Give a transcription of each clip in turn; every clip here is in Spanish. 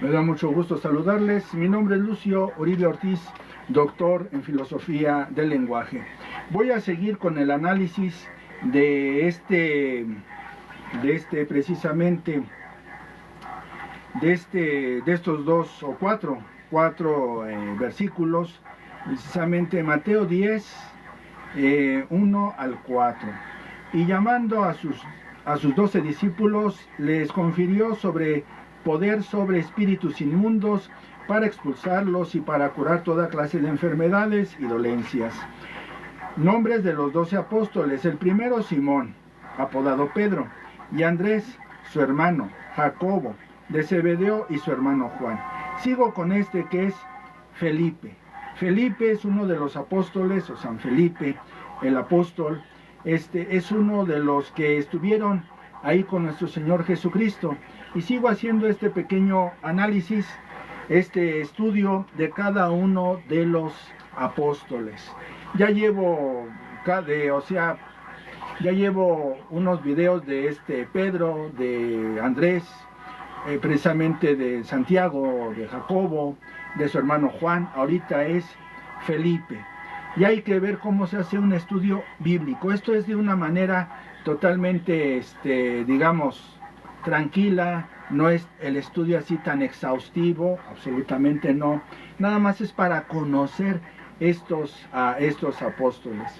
Me da mucho gusto saludarles. Mi nombre es Lucio Uribe Ortiz, doctor en filosofía del lenguaje. Voy a seguir con el análisis de estos dos o cuatro versículos, precisamente Mateo 10, 1 al 4. Y llamando a sus 12 discípulos, les confirió poder sobre espíritus inmundos para expulsarlos y para curar toda clase de enfermedades y dolencias. Nombres de los 12 apóstoles: el primero, Simón, apodado Pedro, y Andrés, su hermano, Jacobo, de Zebedeo, y su hermano Juan. Sigo con este, que es Felipe. Felipe es uno de los apóstoles, o San Felipe, el apóstol. Es uno de los que estuvieron ahí con nuestro Señor Jesucristo. Y sigo haciendo este pequeño análisis, este estudio de cada uno de los apóstoles. Ya llevo unos videos de Pedro, de Andrés, precisamente de Santiago, de Jacobo, de su hermano Juan. Ahorita es Felipe. Y hay que ver cómo se hace un estudio bíblico. Esto es de una manera totalmente, tranquila. No es el estudio así tan exhaustivo, absolutamente no. Nada más es para conocer a estos apóstoles.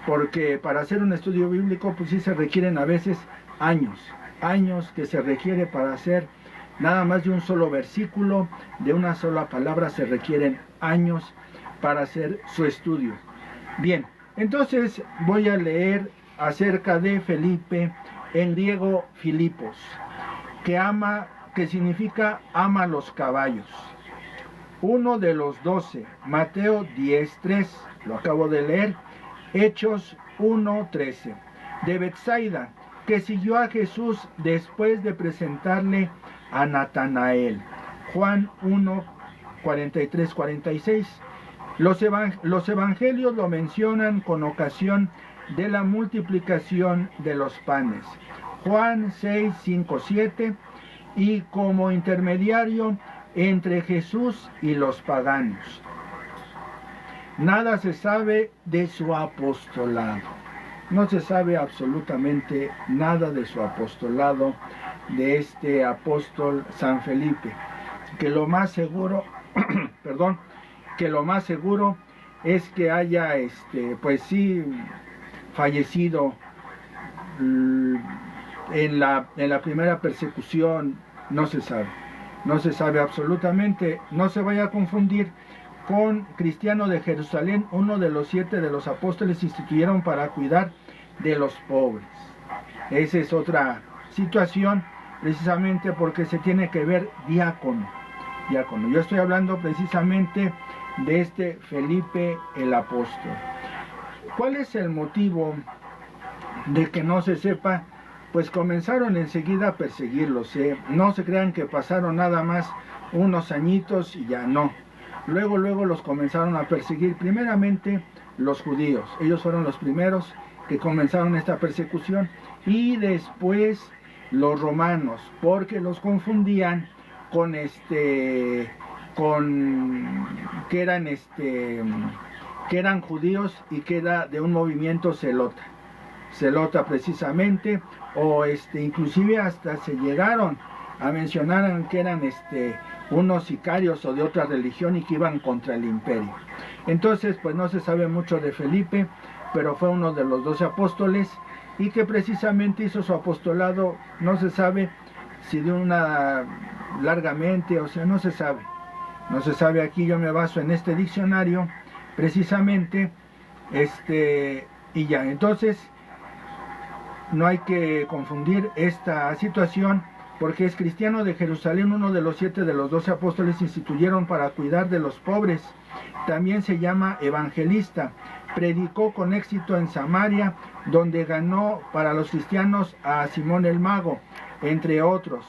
Porque para hacer un estudio bíblico, pues sí se requieren a veces años que se requiere para hacer nada más de un solo versículo, de una sola palabra, se requieren años para hacer su estudio. Bien, entonces voy a leer acerca de Felipe, en griego Filipos, que significa ama los caballos. Uno de los 12, Mateo 10:3, lo acabo de leer. Hechos 1:13, de Betsaida, que siguió a Jesús después de presentarle a Natanael. Juan 1:43-46. Los evangelios lo mencionan con ocasión de la multiplicación de los panes. Juan 6:5-7, y como intermediario entre Jesús y los paganos. Nada se sabe de su apostolado. No se sabe absolutamente nada de su apostolado, de este apóstol San Felipe. Que lo más seguro, es que haya, fallecido en la primera persecución. No se sabe absolutamente. No se vaya a confundir con Cristiano de Jerusalén, uno de los 7 de los apóstoles instituyeron para cuidar de los pobres. Esa es otra situación, precisamente porque se tiene que ver diácono. Yo estoy hablando precisamente de este Felipe el apóstol. ¿Cuál es el motivo de que no se sepa? Pues comenzaron enseguida a perseguirlos. No se crean que pasaron nada más unos añitos y ya no. Luego los comenzaron a perseguir, primeramente los judíos. Ellos fueron los primeros que comenzaron esta persecución, y después los romanos, porque los confundían con que eran judíos y que era de un movimiento celota precisamente, o inclusive hasta se llegaron a mencionar que eran unos sicarios o de otra religión y que iban contra el imperio. Entonces, pues no se sabe mucho de Felipe, pero fue uno de los 12 apóstoles, y que precisamente hizo su apostolado. No se sabe si de una largamente, no se sabe. Aquí yo me baso en este diccionario precisamente, y ya. Entonces no hay que confundir esta situación, porque es Cristiano de Jerusalén, uno de los 7 de los 12 apóstoles instituyeron para cuidar de los pobres. También se llama evangelista. Predicó con éxito en Samaria, donde ganó para los cristianos a Simón el Mago, entre otros.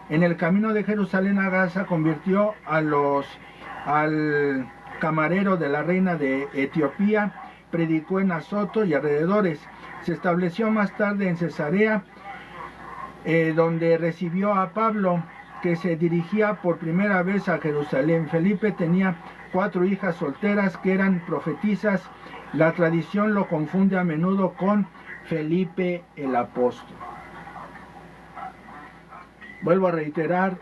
En el camino de Jerusalén a Gaza convirtió al camarero de la reina de Etiopía. Predicó en Azoto y alrededores. Se estableció más tarde en Cesarea, donde recibió a Pablo, que se dirigía por primera vez a Jerusalén. Felipe tenía 4 hijas solteras que eran profetisas. La tradición lo confunde a menudo con Felipe el apóstol. Vuelvo a reiterar,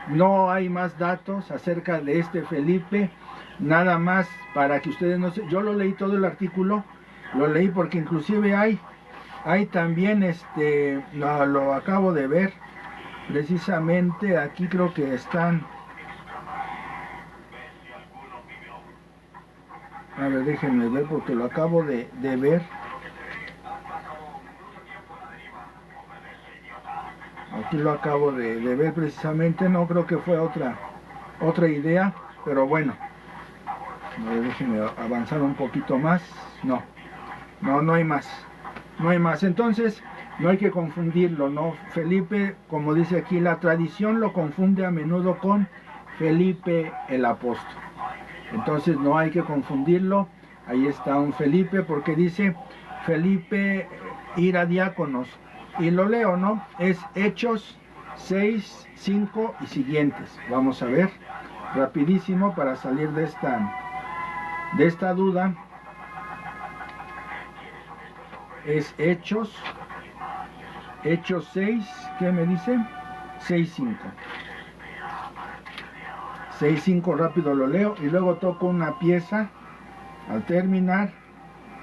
no hay más datos acerca de este Felipe, nada más para que ustedes no se... Yo lo leí todo el artículo, lo leí porque inclusive hay también, lo acabo de ver, precisamente aquí creo que están... A ver, déjenme ver porque lo acabo de ver. Aquí lo acabo de ver precisamente, no creo que fue otra idea, pero bueno, déjenme avanzar un poquito más. No hay más, no hay más. Entonces, no hay que confundirlo, ¿no? Felipe, como dice aquí, la tradición lo confunde a menudo con Felipe el apóstol. Entonces, no hay que confundirlo. Ahí está un Felipe, porque dice Felipe ir a diáconos. Y lo leo, ¿no? Es Hechos 6, 5 y siguientes. Vamos a ver, rapidísimo, para salir de esta duda. Es Hechos 6, ¿qué me dice? 6, 5. 6, 5, rápido lo leo. Y luego toco una pieza al terminar.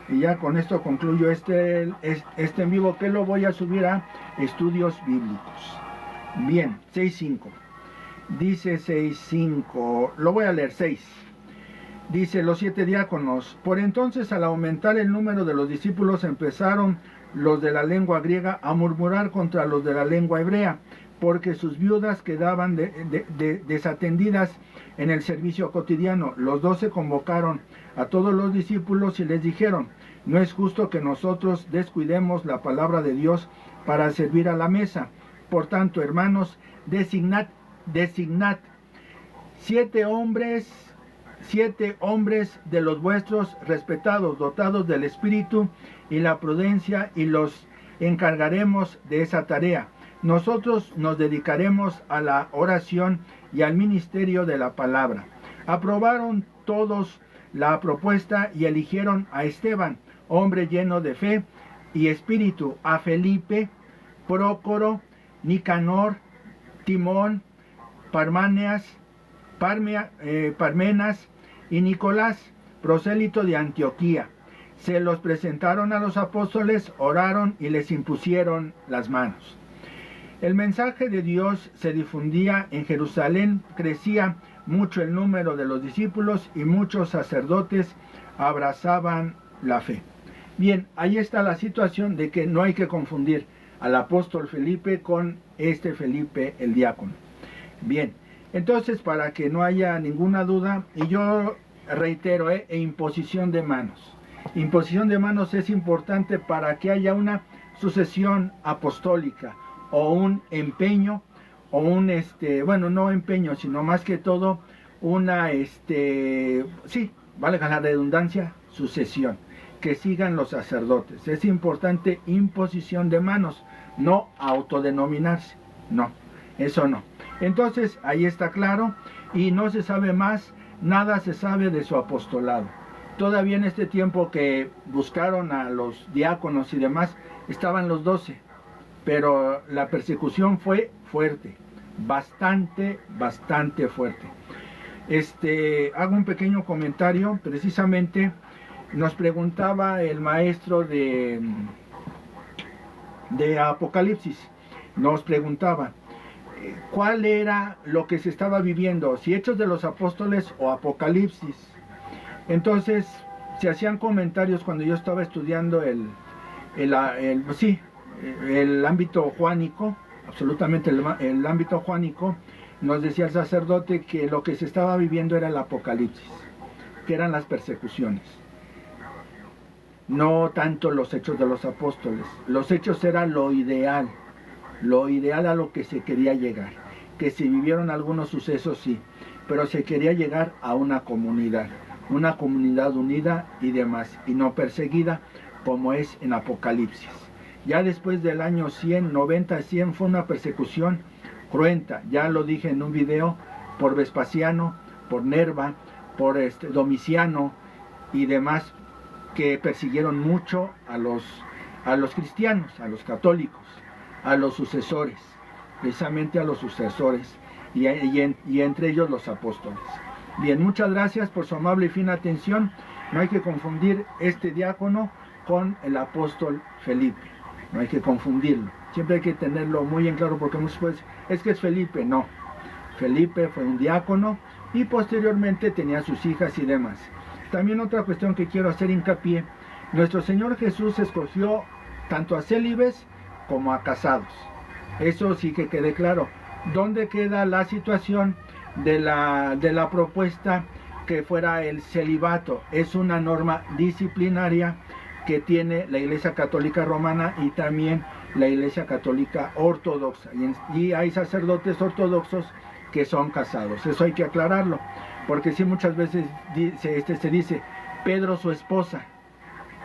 Y ya con esto concluyo este en vivo, que lo voy a subir a Estudios Bíblicos. Bien, 6.5. Dice 6.5, lo voy a leer, 6. Dice, los 7 diáconos. Por entonces, al aumentar el número de los discípulos, empezaron los de la lengua griega a murmurar contra los de la lengua hebrea, porque sus viudas quedaban desatendidas en el servicio cotidiano. Los 12 convocaron a todos los discípulos y les dijeron, no es justo que nosotros descuidemos la palabra de Dios para servir a la mesa. Por tanto, hermanos, designad 7 hombres de los vuestros respetados, dotados del espíritu y la prudencia, y los encargaremos de esa tarea. Nosotros nos dedicaremos a la oración y al ministerio de la palabra. Aprobaron todos la propuesta y eligieron a Esteban, hombre lleno de fe y espíritu, a Felipe, Prócoro, Nicanor, Timón, Parmenas y Nicolás, prosélito de Antioquía. Se los presentaron a los apóstoles, oraron y les impusieron las manos. El mensaje de Dios se difundía en Jerusalén, crecía mucho el número de los discípulos y muchos sacerdotes abrazaban la fe. Bien, ahí está la situación de que no hay que confundir al apóstol Felipe con este Felipe el diácono. Bien, entonces para que no haya ninguna duda, y yo reitero, imposición de manos. Imposición de manos es importante para que haya una sucesión apostólica, o un empeño, o un, bueno, no empeño, sino más que todo, una, sí, valga la redundancia, sucesión, que sigan los sacerdotes. Es importante imposición de manos, no autodenominarse, no, eso no. Entonces, ahí está claro, y no se sabe más, nada se sabe de su apostolado. Todavía en este tiempo que buscaron a los diáconos y demás, estaban los 12, pero la persecución fue fuerte, bastante fuerte. Hago un pequeño comentario. Precisamente nos preguntaba el maestro de Apocalipsis, nos preguntaba cuál era lo que se estaba viviendo, si Hechos de los Apóstoles o Apocalipsis. Entonces se hacían comentarios cuando yo estaba estudiando el ámbito juánico, absolutamente el ámbito juánico. Nos decía el sacerdote que lo que se estaba viviendo era el Apocalipsis, que eran las persecuciones, no tanto los Hechos de los Apóstoles. Los Hechos era lo ideal a lo que se quería llegar, que se vivieron algunos sucesos, sí, pero se quería llegar a una comunidad unida y demás, y no perseguida como es en Apocalipsis. Ya después del año 100, 90, 100 fue una persecución cruenta. Ya lo dije en un video, por Vespasiano, por Nerva, por Domiciano y demás, que persiguieron mucho a los cristianos, a los católicos, a los sucesores, precisamente a los sucesores, y entre ellos los apóstoles. Bien, muchas gracias por su amable y fina atención. No hay que confundir este diácono con el apóstol Felipe, no hay que confundirlo, siempre hay que tenerlo muy en claro, porque muchas veces es que es Felipe. No, Felipe fue un diácono y posteriormente tenía sus hijas y demás. También otra cuestión que quiero hacer hincapié: nuestro Señor Jesús escogió tanto a célibes como a casados, eso sí que quede claro. ¿Dónde queda la situación de la propuesta que fuera el celibato? Es una norma disciplinaria que tiene la Iglesia Católica Romana y también la Iglesia Católica Ortodoxa, y hay sacerdotes ortodoxos que son casados. Eso hay que aclararlo, porque sí, muchas veces se dice Pedro su esposa,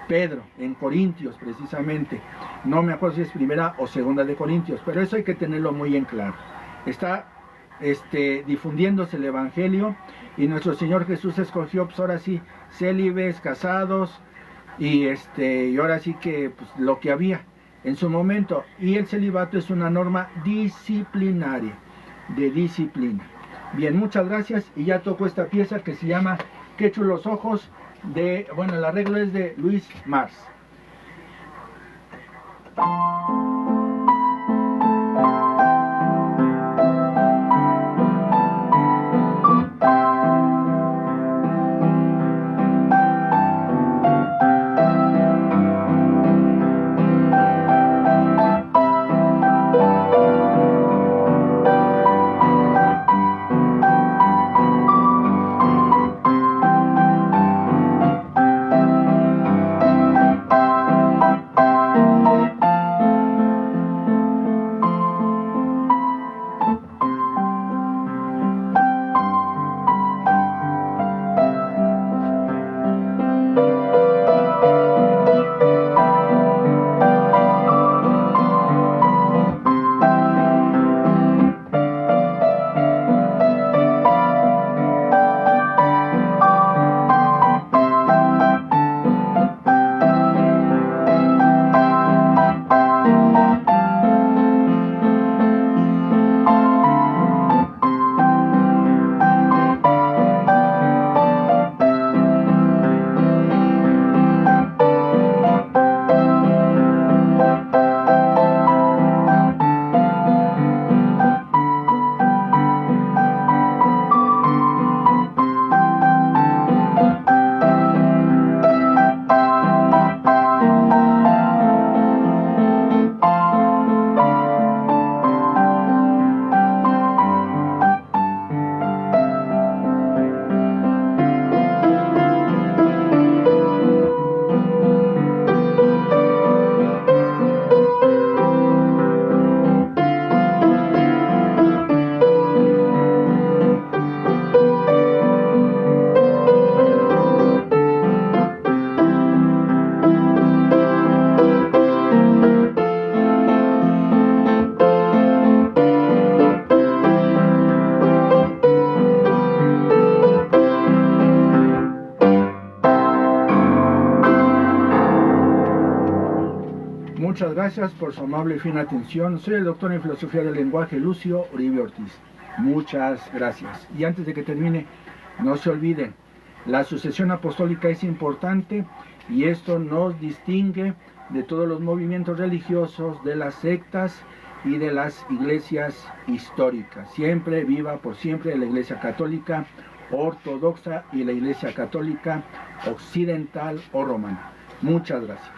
Pedro en Corintios precisamente, no me acuerdo si es primera o segunda de Corintios, pero eso hay que tenerlo muy en claro. Está difundiéndose el Evangelio, y nuestro Señor Jesús escogió, pues ahora sí, célibes, casados, y ahora sí que pues, lo que había en su momento. Y el celibato es una norma disciplinaria, de disciplina. Bien, muchas gracias, y ya tocó esta pieza que se llama Qué chulos ojos, bueno, el arreglo es de Luis Mars. Muchas gracias por su amable y fina atención. Soy el doctor en Filosofía del Lenguaje, Lucio Uribe Ortiz. Muchas gracias. Y antes de que termine, no se olviden, la sucesión apostólica es importante, y esto nos distingue de todos los movimientos religiosos, de las sectas y de las iglesias históricas. Siempre, viva por siempre, la Iglesia Católica Ortodoxa y la Iglesia Católica Occidental o Romana. Muchas gracias.